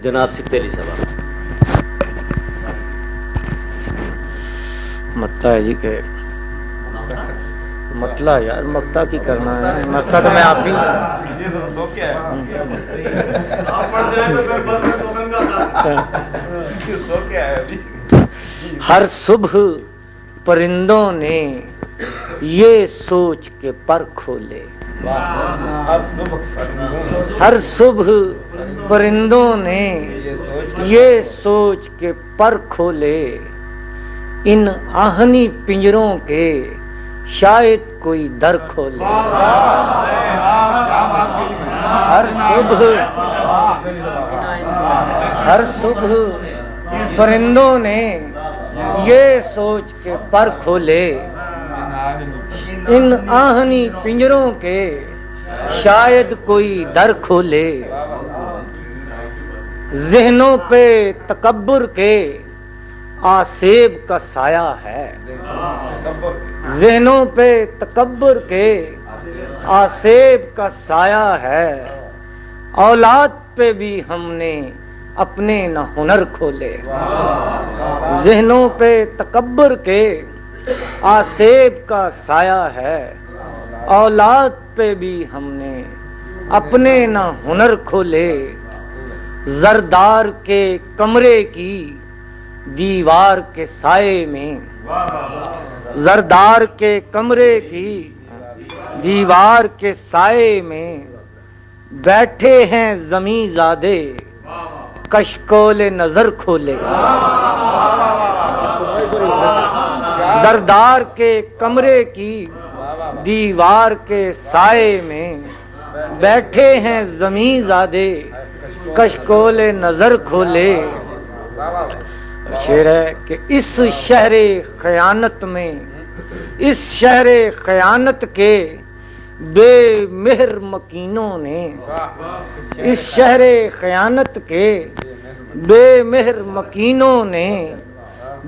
جناب سکتے علی صاحب مکتا ہے جی کہ مطلع یار مکتا کی کرنا ہے مکتا تو میں آپ ہی ہر صبح پرندوں نے یہ سوچ کے پر کھولے ہر صبح پرندوں نے یہ سوچ کے پر کھولے ان آہنی پنجروں کے شاید کوئی در کھولے ہر صبح پرندوں نے یہ سوچ کے پر کھولے ان آہنی پنجروں کے شاید کوئی در کھولے ذہنوں پہ تکبر کے آسیب کا سایہ ہے ذہنوں پہ تکبر کے آسیب کا سایہ ہے اولاد پہ بھی ہم نے اپنے نہ ہنر کھولے ذہنوں پہ تکبر کے آسیب کا سایہ ہے اولاد پہ بھی ہم نے اپنے نہ ہنر کھولے زردار کے کمرے کی دیوار کے سائے میں زردار کے کمرے کی دیوار کے سائے میں بیٹھے ہیں زمیں زادے کشکول نظر کھولے زردار کے کمرے کی دیوار کے سائے میں بیٹھے ہیں زمیں زادے کشکول نظر کھولے شعر ہے کہ اس شہر خیانت میں اس شہر خیانت کے بے مہر مکینوں نے اس شہر خیانت کے بے مہر مکینوں نے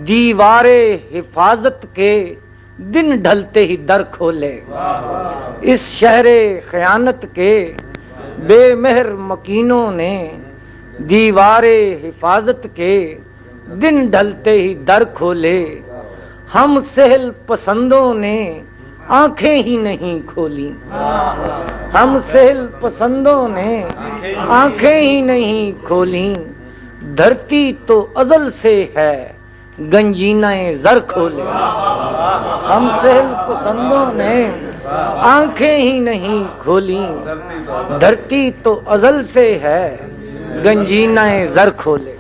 دیوار حفاظت کے دن ڈھلتے ہی در کھولے اس شہر خیانت کے بے مہر مکینوں نے دیوار حفاظت کے دن ڈھلتے ہی در کھولے ہم سہل پسندوں نے آنکھیں ہی نہیں کھولی ہم سہل پسندوں نے آنکھیں ہی نہیں کھولی دھرتی تو ازل سے ہے گنجینہ زر کھولے ہم سہل پسندوں نے آنکھیں ہی نہیں کھولی دھرتی تو ازل سے ہے گنجینہ زر کھولے